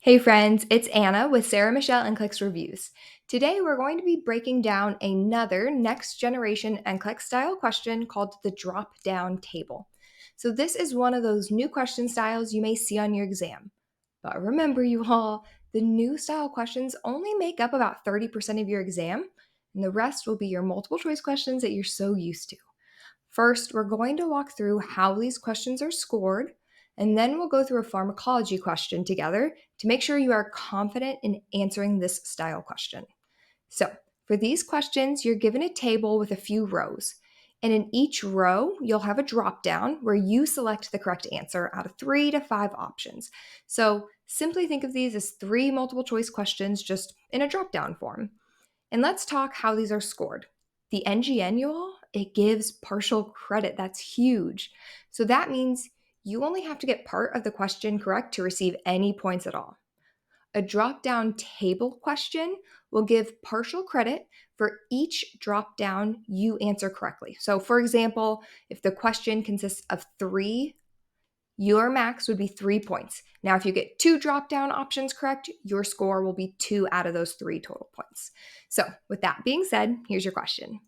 Hey friends, it's Anna with Sarah Michelle NCLEX Reviews. Today we're going to be breaking down another next generation NCLEX style question called the drop down table. So this is one of those new question styles you may see on your exam. But remember you all, the new style questions only make up about 30% of your exam, and the rest will be your multiple choice questions that you're so used to. First, we're going to walk through how these questions are scored, and then we'll go through a pharmacology question together to make sure you are confident in answering this style question. So, for these questions, you're given a table with a few rows. And in each row, you'll have a drop down where you select the correct answer out of 3 to 5 options. So, simply think of these as 3 multiple choice questions just in a drop down form. And let's talk how these are scored. The NGN, you all, it gives partial credit. That's huge. So that means you only have to get part of the question correct to receive any points at all. A drop down table question will give partial credit for each drop down you answer correctly. So, for example, if the question consists of 3, your max would be 3 points. Now, if you get 2 drop down options correct, your score will be 2 out of those 3 total points. So, with that being said, here's your question.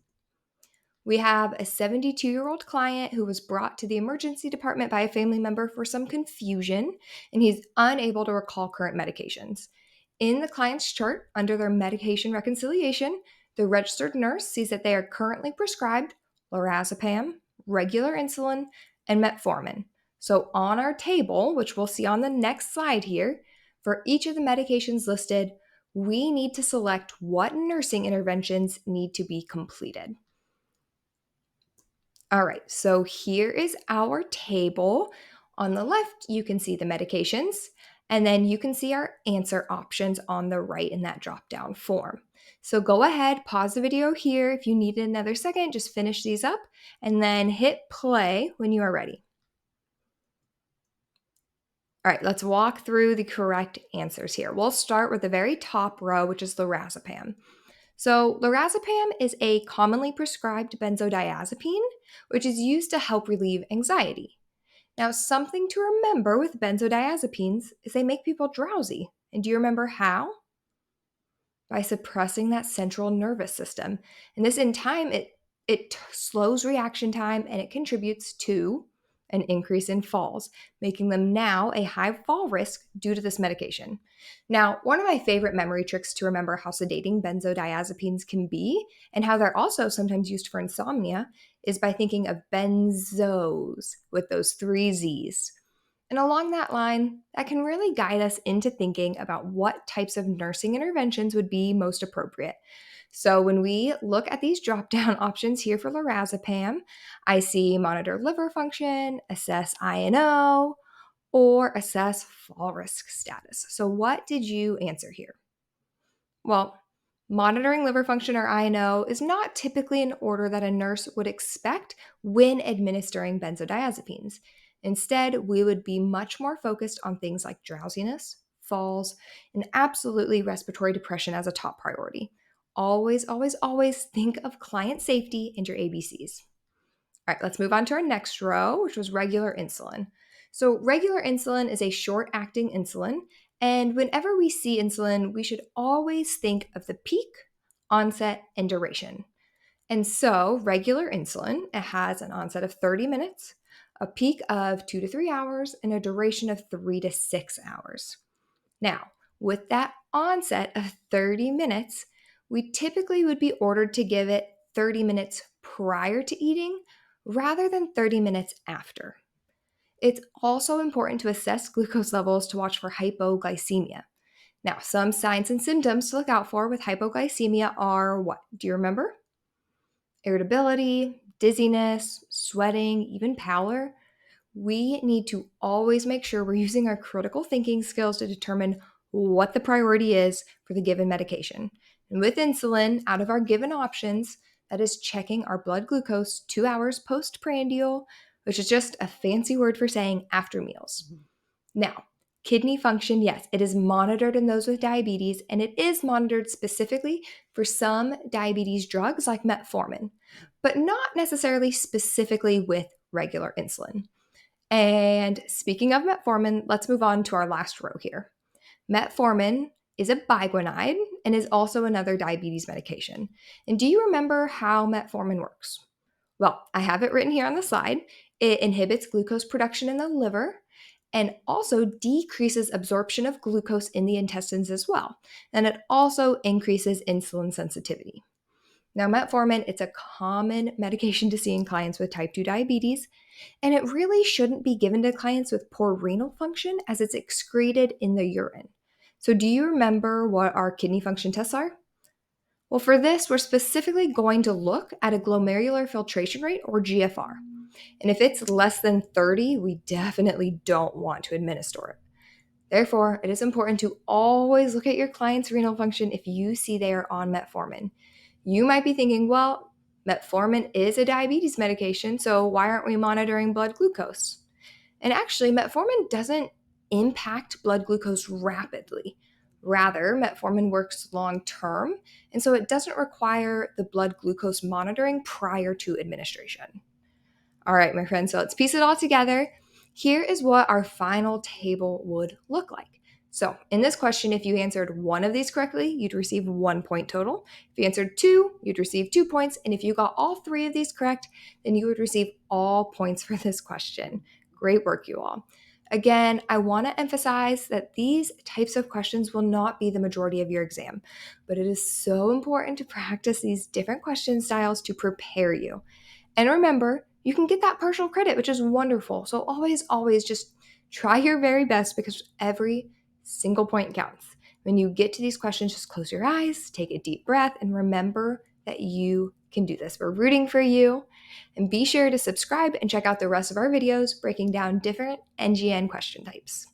We have a 72-year-old client who was brought to the emergency department by a family member for some confusion, and he's unable to recall current medications. In the client's chart, under their medication reconciliation, the registered nurse sees that they are currently prescribed Lorazepam, regular insulin, and Metformin. So, on our table, which we'll see on the next slide here, for each of the medications listed, we need to select what nursing interventions need to be completed. All right, so here is our table. On the left, you can see the medications, and then you can see our answer options on the right in that drop-down form. So go ahead, pause the video here. If you need another second, just finish these up, and then hit play when you are ready. All right, let's walk through the correct answers here. We'll start with the very top row, which is lorazepam. So, lorazepam is a commonly prescribed benzodiazepine, which is used to help relieve anxiety. Now, something to remember with benzodiazepines is they make people drowsy. And do you remember how? By suppressing that central nervous system. And this in time, it slows reaction time and it contributes to an increase in falls, making them now a high fall risk due to this medication. Now, one of my favorite memory tricks to remember how sedating benzodiazepines can be and how they're also sometimes used for insomnia is by thinking of benzos with those 3 Z's. And along that line, that can really guide us into thinking about what types of nursing interventions would be most appropriate. So when we look at these drop-down options here for lorazepam, I see monitor liver function, assess INO, or assess fall risk status. So what did you answer here? Well, monitoring liver function or INO is not typically an order that a nurse would expect when administering benzodiazepines. Instead, we would be much more focused on things like drowsiness, falls, and absolutely respiratory depression as a top priority. Always, always, always think of client safety and your ABCs. All right, let's move on to our next row, which was regular insulin. So, regular insulin is a short acting insulin. And whenever we see insulin, we should always think of the peak, onset, and duration. And so, regular insulin, it has an onset of 30 minutes, a peak of 2 to 3 hours, and a duration of 3 to 6 hours. Now, with that onset of 30 minutes, we typically would be ordered to give it 30 minutes prior to eating rather than 30 minutes after. It's also important to assess glucose levels to watch for hypoglycemia. Now, some signs and symptoms to look out for with hypoglycemia are what? Do you remember? Irritability, dizziness, sweating, even pallor. We need to always make sure we're using our critical thinking skills to determine what the priority is for the given medication. And with insulin, out of our given options, that is checking our blood glucose 2 hours postprandial, which is just a fancy word for saying after meals. Now, kidney function, yes, it is monitored in those with diabetes, and it is monitored specifically for some diabetes drugs like metformin, but not necessarily specifically with regular insulin. And speaking of metformin, let's move on to our last row here. Metformin is a biguanide and is also another diabetes medication. And do you remember how metformin works? Well, I have it written here on the slide. It inhibits glucose production in the liver and also decreases absorption of glucose in the intestines as well. And it also increases insulin sensitivity. Now, metformin, it's a common medication to see in clients with type 2 diabetes, and it really shouldn't be given to clients with poor renal function as it's excreted in the urine. So, do you remember what our kidney function tests are? Well, for this, we're specifically going to look at a glomerular filtration rate or GFR. And if it's less than 30, we definitely don't want to administer it. Therefore, it is important to always look at your client's renal function if you see they are on metformin. You might be thinking, well, metformin is a diabetes medication, so why aren't we monitoring blood glucose? And actually, metformin doesn't impact blood glucose rapidly. Rather, metformin works long term, and so it doesn't require the blood glucose monitoring prior to administration. All right, my friends, so let's piece it all together. Here is what our final table would look like. So, in this question, if you answered one of these correctly, you'd receive 1 point total. If you answered two, you'd receive 2 points. And if you got all three of these correct, then you would receive all points for this question. Great work, you all. Again, I want to emphasize that these types of questions will not be the majority of your exam, but it is so important to practice these different question styles to prepare you. And remember, you can get that partial credit, which is wonderful. So always just try your very best because every single point counts. When you get to these questions, just close your eyes, take a deep breath, and remember that you can do this. We're rooting for you. And be sure to subscribe and check out the rest of our videos breaking down different NGN question types.